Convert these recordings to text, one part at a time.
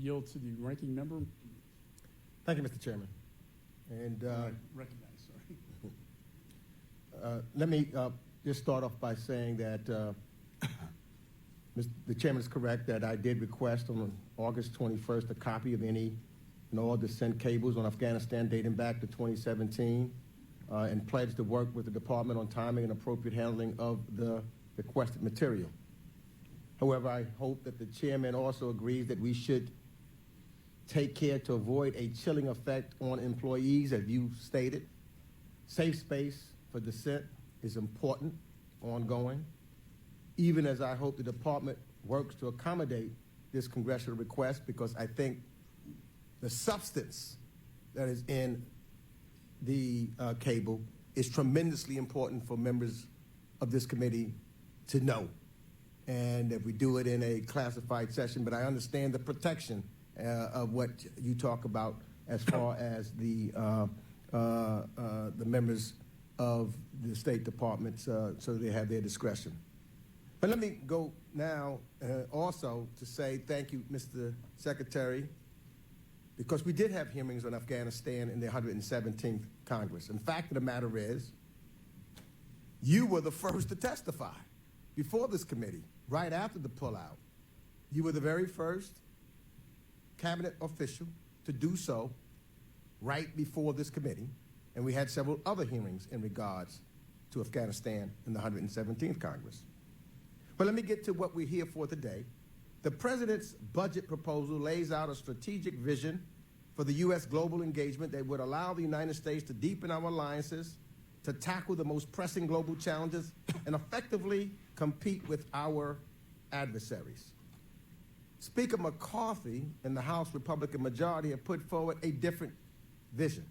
Yield to the ranking member. Thank you, Mr. Chairman. And Recognize, sorry. let me just start off by saying that the chairman is correct that I did request on August 21st a copy of any and all dissent cables on Afghanistan dating back to 2017 and pledged to work with the department on timing and appropriate handling of the requested material. However, I hope that the chairman also agrees that we should take care to avoid a chilling effect on employees, as you stated. Safe space for dissent is important, ongoing, even as I hope the department works to accommodate this congressional request, because I think the substance that is in the cable is tremendously important for members of this committee to know. And if we do it in a classified session, but I understand the protection of what you talk about as far as the members of the State Department, so they have their discretion. But let me go now also to say thank you, Mr. Secretary, because we did have hearings on Afghanistan in the 117th Congress. And the fact of the matter is, you were the first to testify before this committee, right after the pullout. You were the very first cabinet official to do so right before this committee, and we had several other hearings in regards to Afghanistan in the 117th Congress. But let me get to what we're here for today. The President's budget proposal lays out a strategic vision for the U.S. global engagement that would allow the United States to deepen our alliances, to tackle the most pressing global challenges, and effectively compete with our adversaries. Speaker McCarthy and the House Republican majority have put forward a different vision,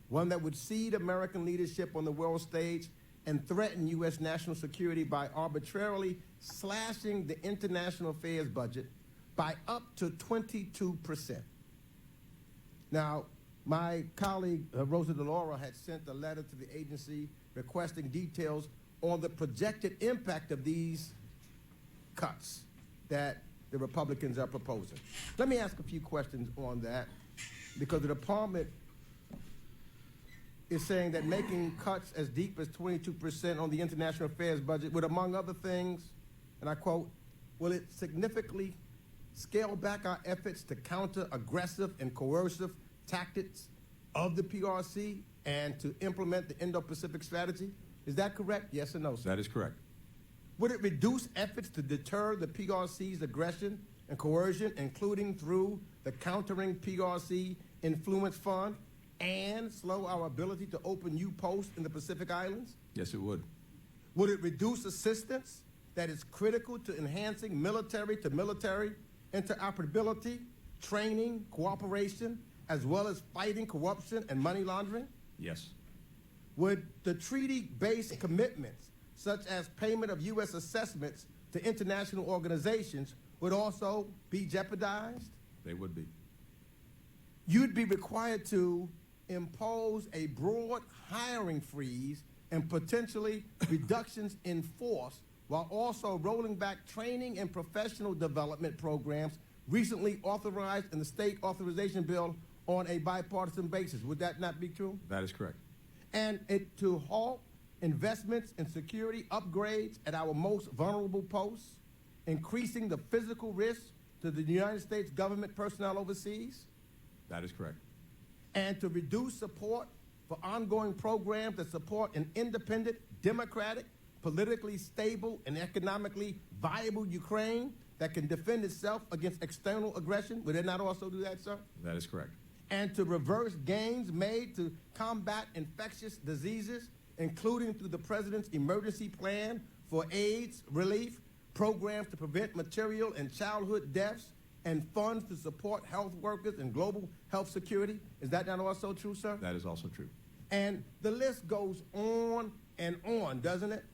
one that would cede American leadership on the world stage and threaten U.S. national security by arbitrarily slashing the international affairs budget by up to 22%. Now, my colleague Rosa DeLauro had sent a letter to the agency requesting details on the projected impact of these cuts that the Republicans are proposing. Let me ask a few questions on that, because the department is saying that making cuts as deep as 22% on the international affairs budget would, among other things, and I quote, will it significantly scale back our efforts to counter aggressive and coercive tactics of the PRC and to implement the Indo-Pacific strategy? Is that correct? Yes or no, sir? That is correct. Would it reduce efforts to deter the PRC's aggression and coercion, including through the Countering PRC Influence Fund, and slow our ability to open new posts in the Pacific Islands? Yes, it would. Would it reduce assistance that is critical to enhancing military-to-military interoperability, training, cooperation, as well as fighting corruption and money laundering? Yes. Would the treaty-based commitments, such as payment of U.S. assessments to international organizations, would also be jeopardized? They would be. You'd be required to impose a broad hiring freeze and potentially reductions in force, while also rolling back training and professional development programs recently authorized in the state authorization bill on a bipartisan basis. Would that not be true? That is correct. And to halt investments in security upgrades at our most vulnerable posts, increasing the physical risk to the United States government personnel overseas? That is correct. And to reduce support for ongoing programs that support an independent, democratic, politically stable, and economically viable Ukraine that can defend itself against external aggression? Would it not also do that, sir? That is correct. And to reverse gains made to combat infectious diseases, including through the President's emergency plan for AIDS relief, programs to prevent maternal and childhood deaths, and funds to support health workers and global health security? Is that not also true, sir? That is also true. And the list goes on and on, doesn't it?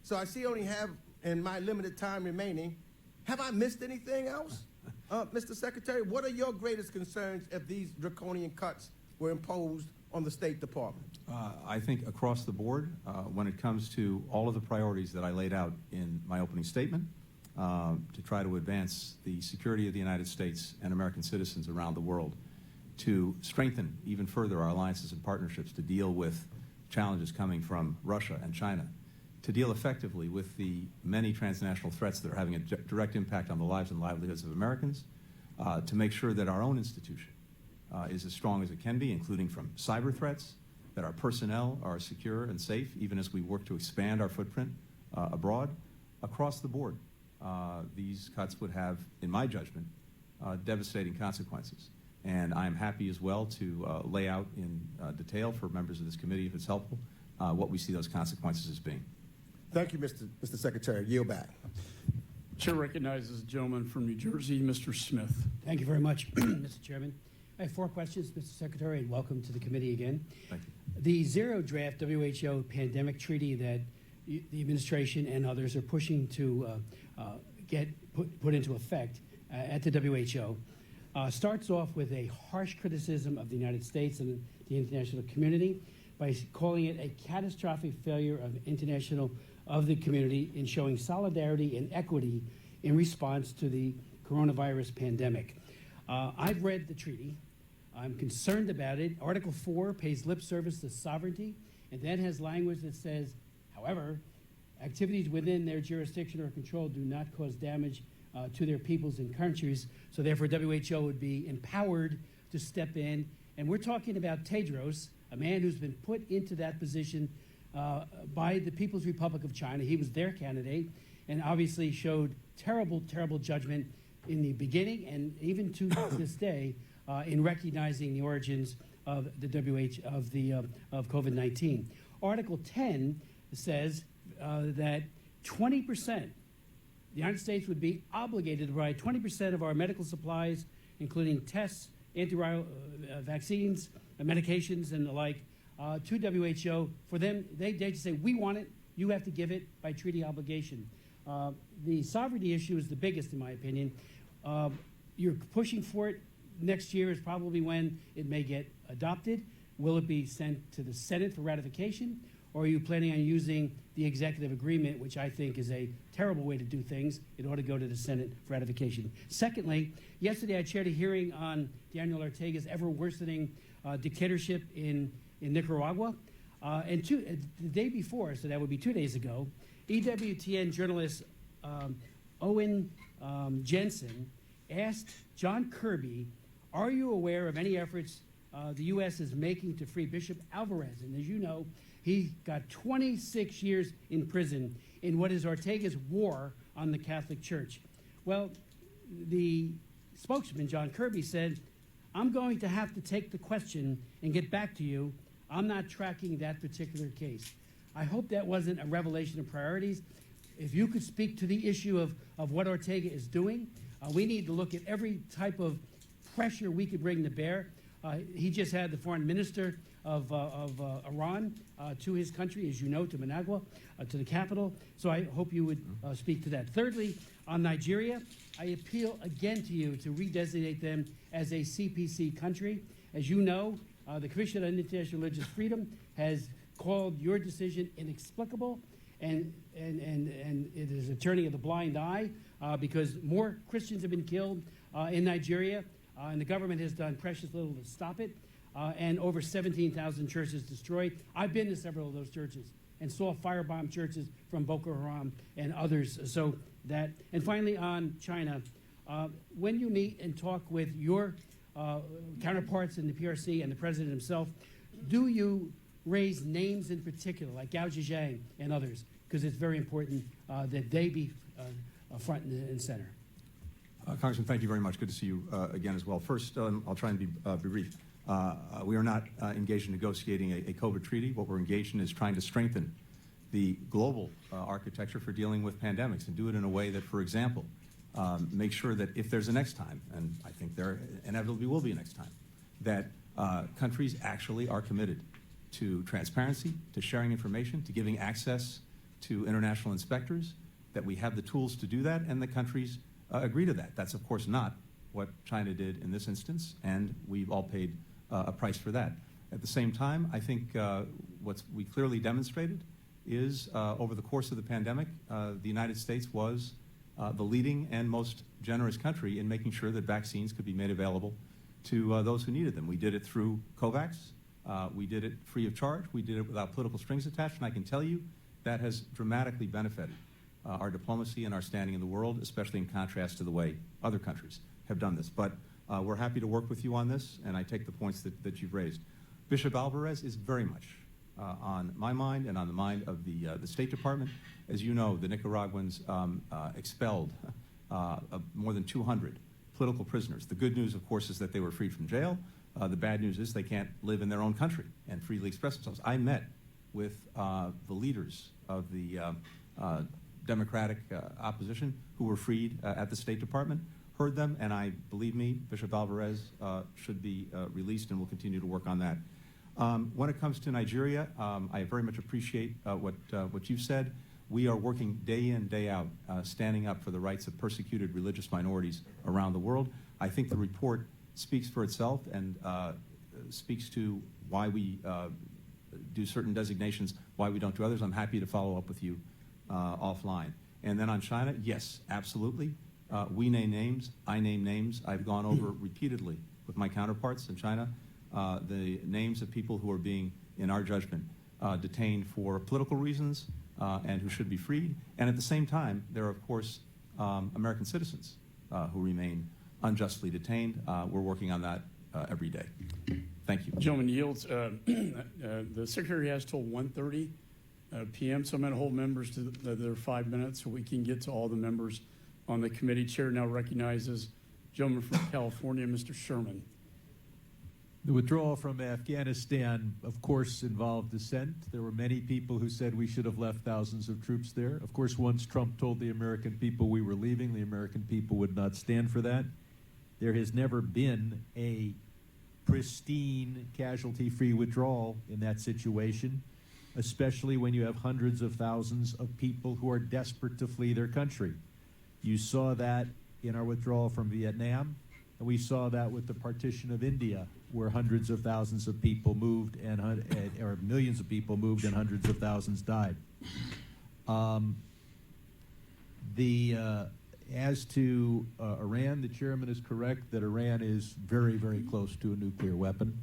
So I see I only have, in my limited time remaining, have I missed anything else? Mr. Secretary, what are your greatest concerns if these draconian cuts were imposed on the State Department? I think across the board, when it comes to all of the priorities that I laid out in my opening statement, to try to advance the security of the United States and American citizens around the world, to strengthen even further our alliances and partnerships to deal with challenges coming from Russia and China, to deal effectively with the many transnational threats that are having a direct impact on the lives and livelihoods of Americans, to make sure that our own institution is as strong as it can be, including from cyber threats, that our personnel are secure and safe, even as we work to expand our footprint abroad. Across the board, these cuts would have, in my judgment, devastating consequences. And I'm happy as well to lay out in detail for members of this committee, if it's helpful, what we see those consequences as being. Thank you, Mr. Secretary. Yield back. Chair recognizes the gentleman from New Jersey, Mr. Smith. Thank you very much, Mr. Chairman. I have 4 questions, Mr. Secretary, and welcome to the committee again. Thank you. The zero draft WHO pandemic treaty that the administration and others are pushing to get put into effect at the WHO starts off with a harsh criticism of the United States and the international community by calling it a catastrophic failure of the community in showing solidarity and equity in response to the coronavirus pandemic. I've read the treaty. I'm concerned about it. Article 4 pays lip service to sovereignty and then has language that says, however, activities within their jurisdiction or control do not cause damage to their peoples and countries, so therefore WHO would be empowered to step in. And we're talking about Tedros, a man who's been put into that position by the People's Republic of China. He was their candidate and obviously showed terrible, terrible judgment in the beginning and even to this day in recognizing the origins of the of COVID-19. Article 10 says that 20%, the United States would be obligated to provide 20% of our medical supplies, including tests, antiviral vaccines, medications, and the like, to WHO. For them, they just say, we want it, you have to give it by treaty obligation. The sovereignty issue is the biggest, in my opinion. You're pushing for it. Next year is probably when it may get adopted. Will it be sent to the Senate for ratification? Or are you planning on using the executive agreement, which I think is a terrible way to do things? It ought to go to the Senate for ratification. Secondly, yesterday I chaired a hearing on Daniel Ortega's ever-worsening dictatorship in Nicaragua. And the day before, so that would be 2 days ago, EWTN journalist Owen Jensen asked John Kirby, are you aware of any efforts the U.S. is making to free Bishop Alvarez? And as you know, he got 26 years in prison in what is Ortega's war on the Catholic Church. Well, the spokesman, John Kirby, said, I'm going to have to take the question and get back to you. I'm not tracking that particular case. I hope that wasn't a revelation of priorities. If you could speak to the issue of what Ortega is doing, we need to look at every type of pressure we could bring to bear. He just had the foreign minister of Iran to his country, as you know, to Managua, to the capital. So I hope you would speak to that. Thirdly, on Nigeria, I appeal again to you to redesignate them as a CPC country. As you know, the Commission on International Religious Freedom has called your decision inexplicable, and it is a turning of the blind eye because more Christians have been killed in Nigeria, and the government has done precious little to stop it, and over 17,000 churches destroyed. I've been to several of those churches and saw firebomb churches from Boko Haram and others. So that, and finally on China, when you meet and talk with your counterparts in the PRC and the president himself, do you raise names in particular, like Gao Zhejiang and others? Because it's very important that they be front and center. Congressman, thank you very much. Good to see you again as well. First, I'll try and be brief. We are not engaged in negotiating a COVID treaty. What we're engaged in is trying to strengthen the global architecture for dealing with pandemics and do it in a way that, for example, make sure that if there's a next time, and I think there inevitably will be a next time, that countries actually are committed to transparency, to sharing information, to giving access to international inspectors, that we have the tools to do that, and the countries agree to that. That's, of course, not what China did in this instance, and we've all paid a price for that. At the same time, I think what we clearly demonstrated is over the course of the pandemic, the United States was the leading and most generous country in making sure that vaccines could be made available to those who needed them. We did it through COVAX. We did it free of charge. We did it without political strings attached. And I can tell you that has dramatically benefited our diplomacy and our standing in the world, especially in contrast to the way other countries have done this. But we're happy to work with you on this, and I take the points that you've raised. Bishop Alvarez is very much on my mind and on the mind of the State Department. As you know, the Nicaraguans expelled more than 200 political prisoners. The good news, of course, is that they were freed from jail. The bad news is they can't live in their own country and freely express themselves. I met with the leaders of the Democratic opposition who were freed at the State Department, heard them, and believe me, Bishop Alvarez should be released, and we'll continue to work on that. When it comes to Nigeria, I very much appreciate what you've said. We are working day in, day out, standing up for the rights of persecuted religious minorities around the world. I think the report speaks for itself and speaks to why we do certain designations, why we don't do others. I'm happy to follow up with you offline. And then on China, yes, absolutely. We name names. I name names. I've gone over repeatedly with my counterparts in China the names of people who are being, in our judgment, detained for political reasons and who should be freed. And at the same time, there are, of course, American citizens who remain unjustly detained. We're working on that every day. Thank you. Gentleman yields. The Secretary has till 1:30 p.m., so I'm going to hold members to their 5 minutes so we can get to all the members on the committee. Chair now recognizes gentleman from California, Mr. Sherman. The withdrawal from Afghanistan, of course, involved dissent. There were many people who said we should have left thousands of troops there. Of course, once Trump told the American people we were leaving, the American people would not stand for that. There has never been a pristine, casualty-free withdrawal in that situation, especially when you have hundreds of thousands of people who are desperate to flee their country. You saw that in our withdrawal from Vietnam, and we saw that with the partition of India, where hundreds of thousands of people moved or millions of people moved and hundreds of thousands died. As to Iran, the chairman is correct that Iran is very, very close to a nuclear weapon.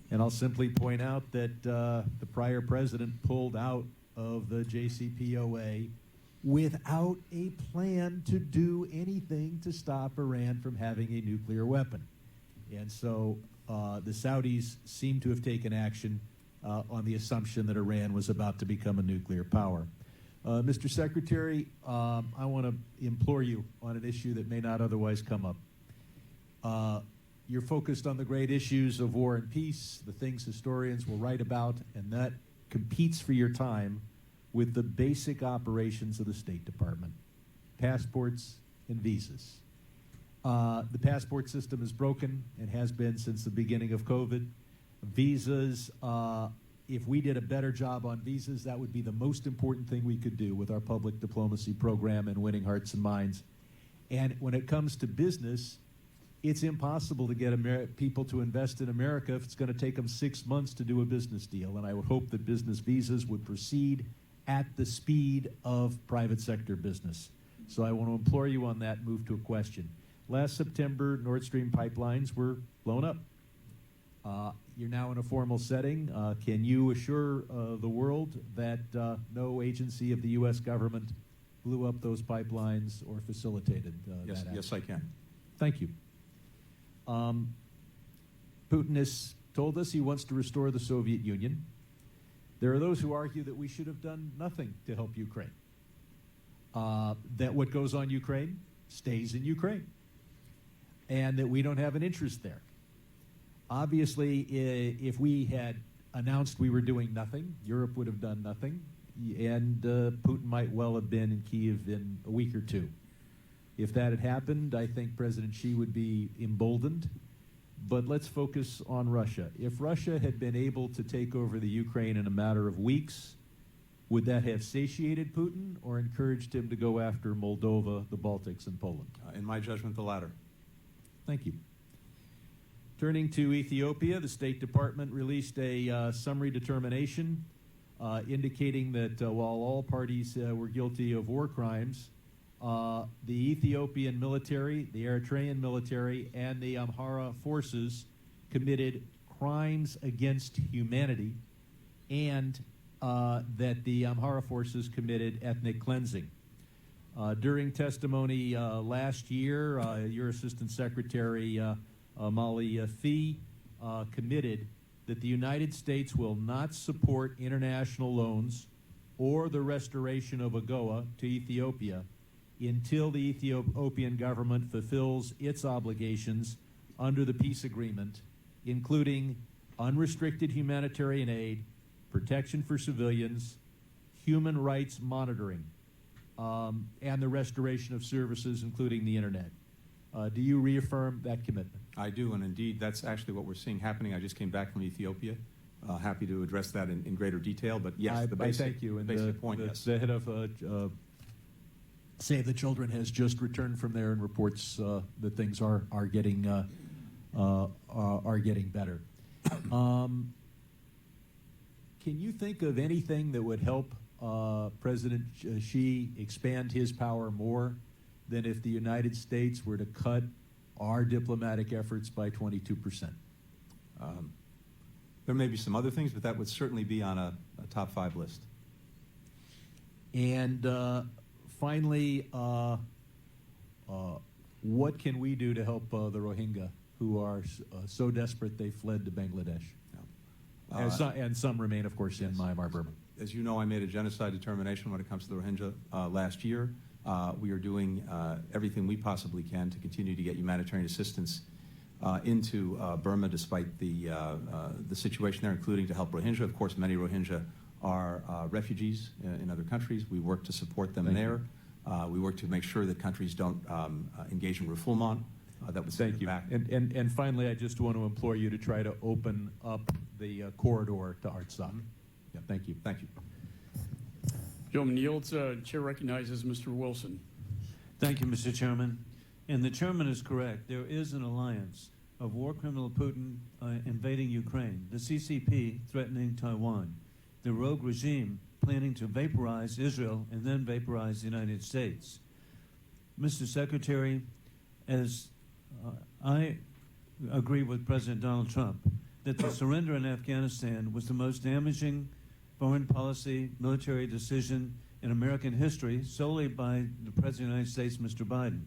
And I'll simply point out that the prior president pulled out of the JCPOA without a plan to do anything to stop Iran from having a nuclear weapon. And so the Saudis seem to have taken action on the assumption that Iran was about to become a nuclear power. Mr. Secretary, I want to implore you on an issue that may not otherwise come up. You're focused on the great issues of war and peace, the things historians will write about, and that competes for your time with the basic operations of the State Department, passports and visas. The passport system is broken and has been since the beginning of COVID. Visas, if we did a better job on visas, that would be the most important thing we could do with our public diplomacy program and winning hearts and minds. And when it comes to business, it's impossible to get people to invest in America if it's going to take them 6 months to do a business deal. And I would hope that business visas would proceed at the speed of private sector business. So I want to implore you on that, move to a question. Last September, Nord Stream pipelines were blown up. You're now in a formal setting. Can you assure the world that no agency of the U.S. government blew up those pipelines or facilitated that action? Yes, I can. Thank you. Putin has told us he wants to restore the Soviet Union. There are those who argue that we should have done nothing to help Ukraine. That what goes on Ukraine stays in Ukraine. And that we don't have an interest there. Obviously, if we had announced we were doing nothing, Europe would have done nothing, and Putin might well have been in Kyiv in a week or two. If that had happened, I think President Xi would be emboldened. But let's focus on Russia. If Russia had been able to take over the Ukraine in a matter of weeks, would that have satiated Putin or encouraged him to go after Moldova, the Baltics, and Poland? In my judgment, the latter. Thank you. Turning to Ethiopia, the State Department released a summary determination indicating that while all parties were guilty of war crimes, the Ethiopian military, the Eritrean military, and the Amhara forces committed crimes against humanity, and that the Amhara forces committed ethnic cleansing. During testimony last year, your Assistant Secretary Molly Fee committed that the United States will not support international loans or the restoration of AGOA to Ethiopia until the Ethiopian government fulfills its obligations under the peace agreement, including unrestricted humanitarian aid, protection for civilians, human rights monitoring, and the restoration of services, including the internet. Do you reaffirm that commitment? I do, and indeed, that's actually what we're seeing happening. I just came back from Ethiopia. Happy to address that in greater detail, but yes, the basic, I thank you. And basic point, yes. The head of Save the Children has just returned from there and reports that things are getting better. Can you think of anything that would help President Xi expand his power more than if the United States were to cut our diplomatic efforts by 22%? There may be some other things, but that would certainly be on a top 5 list. And finally, what can we do to help the Rohingya, who are so desperate they fled to Bangladesh? And some remain, of course, in Myanmar, Burma. As you know, I made a genocide determination when it comes to the Rohingya last year. We are doing everything we possibly can to continue to get humanitarian assistance into Burma, despite the situation there, including to help Rohingya. Of course, many Rohingya are refugees in other countries. We work to support them there. We work to make sure that countries don't engage in refoulement. That would send Thank you. back. And finally, I just want to implore you to try to open up the corridor to Artsakh. Yeah, thank you. Thank you. Gentleman yields. Chair recognizes Mr. Wilson. Thank you, Mr. Chairman. And the chairman is correct. There is an alliance of war criminal Putin invading Ukraine, the CCP threatening Taiwan, the rogue regime planning to vaporize Israel and then vaporize the United States. Mr. Secretary, as I agree with President Donald Trump that the surrender in Afghanistan was the most damaging foreign policy military decision in American history solely by the President of the United States, Mr. Biden.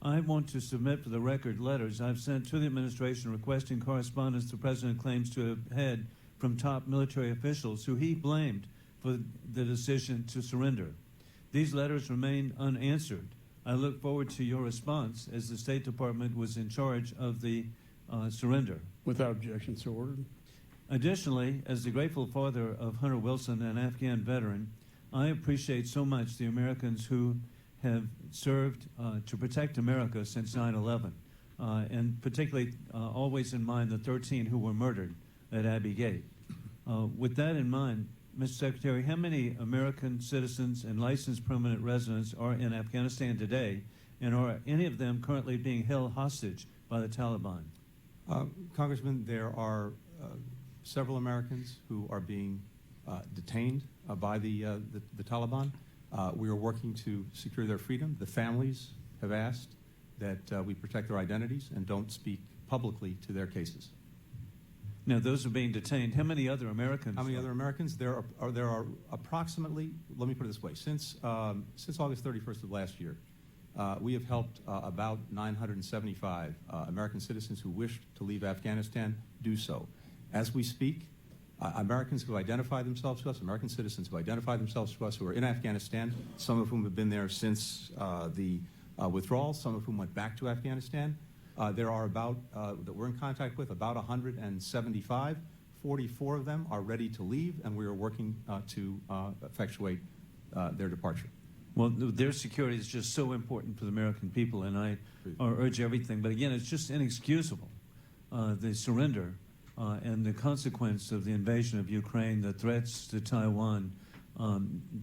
I want to submit for the record letters I've sent to the administration requesting correspondence the President claims to have had from top military officials who he blamed for the decision to surrender. These letters remain unanswered. I look forward to your response as the State Department was in charge of the surrender. Without objection, so ordered. Additionally, as the grateful father of Hunter Wilson, an Afghan veteran, I appreciate so much the Americans who have served to protect America since 9/11, and particularly always in mind the 13 who were murdered at Abbey Gate. With that in mind, Mr. Secretary, how many American citizens and licensed permanent residents are in Afghanistan today, and are any of them currently being held hostage by the Taliban? Congressman, there are several Americans who are being detained by the Taliban. We are working to secure their freedom. The families have asked that we protect their identities and don't speak publicly to their cases. Now, those are being detained. How many other Americans? How many other Americans? There are approximately, let me put it this way, since August 31st of last year, we have helped about 975 American citizens who wished to leave Afghanistan do so. As we speak, Americans who identify themselves to us, American citizens who identify themselves to us who are in Afghanistan, some of whom have been there since the withdrawal, some of whom went back to Afghanistan. There are about, that we're in contact with, about 175. 44 of them are ready to leave, and we are working to effectuate their departure. Well, their security is just so important for the American people, and I urge everything. But again, it's just inexcusable, the surrender and the consequence of the invasion of Ukraine, the threats to Taiwan,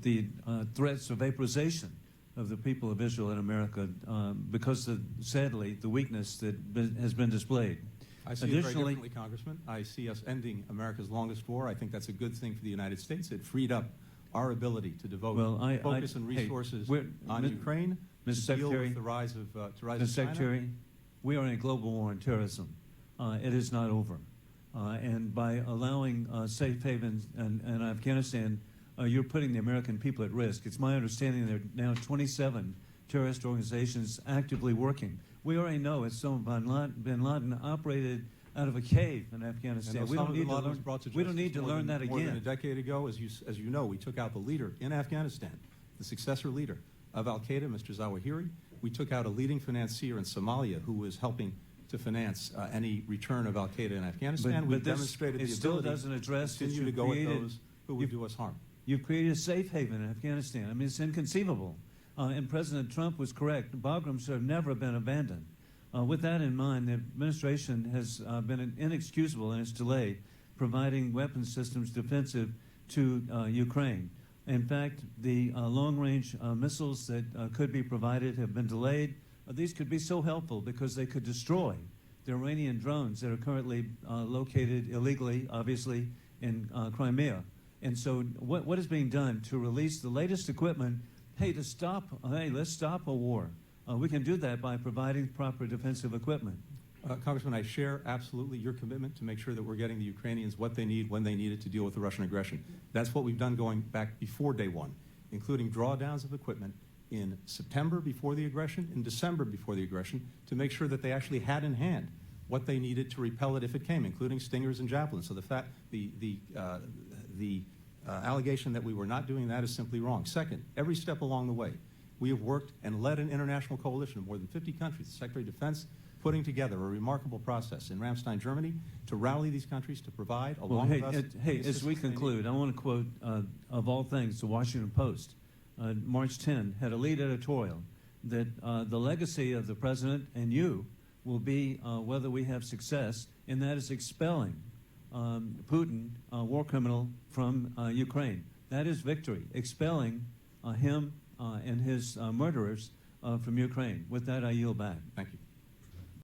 the threats of vaporization of the people of Israel and America because, sadly, the weakness that has been displayed. I see it very differently, Congressman. I see us ending America's longest war. I think that's a good thing for the United States. It freed up our ability to devote focus and resources on Ukraine, Mr. to deal Secretary, with the rise of Mr. China. Secretary, we are in a global war on terrorism. It is not over. And by allowing safe havens in Afghanistan, you're putting the American people at risk. It's my understanding there are now 27 terrorist organizations actively working. We already know Osama bin Laden operated out of a cave in Afghanistan. And We don't Osama need bin to Laden was learn. brought to We don't justice need to more learn than- that More than a again. decade ago, as you know, we took out the leader in Afghanistan, the successor leader of al-Qaeda, Mr. Zawahiri. We took out a leading financier in Somalia who was helping to finance any return of al-Qaeda in Afghanistan. We've this- demonstrated it the still ability doesn't address to that continue to you've go at created- those who would do us harm. You've created a safe haven in Afghanistan. I mean, it's inconceivable. And President Trump was correct. Bagrams have never been abandoned. With that in mind, the administration has been inexcusable in its delay providing weapon systems defensive to Ukraine. In fact, the long-range missiles that could be provided have been delayed. These could be so helpful because they could destroy the Iranian drones that are currently located illegally, obviously, in Crimea. And so what is being done to release the latest equipment, let's stop a war. We can do that by providing proper defensive equipment. Congressman, I share absolutely your commitment to make sure that we're getting the Ukrainians what they need, when they need it to deal with the Russian aggression. That's what we've done going back before day one, including drawdowns of equipment in September before the aggression, in December before the aggression, to make sure that they actually had in hand what they needed to repel it if it came, including Stingers and javelins. So the allegation that we were not doing that is simply wrong. Second, every step along the way, we have worked and led an international coalition of more than 50 countries, the Secretary of Defense, putting together a remarkable process in Ramstein, Germany, to rally these countries to provide, along with us. Hey, the as we assistance they need. conclude, I want to quote, of all things, the Washington Post, March 10, had a lead editorial that the legacy of the president and you will be whether we have success, and that is expelling Putin, war criminal, from Ukraine. That is victory, expelling him and his murderers from Ukraine. With that, I yield back. Thank you.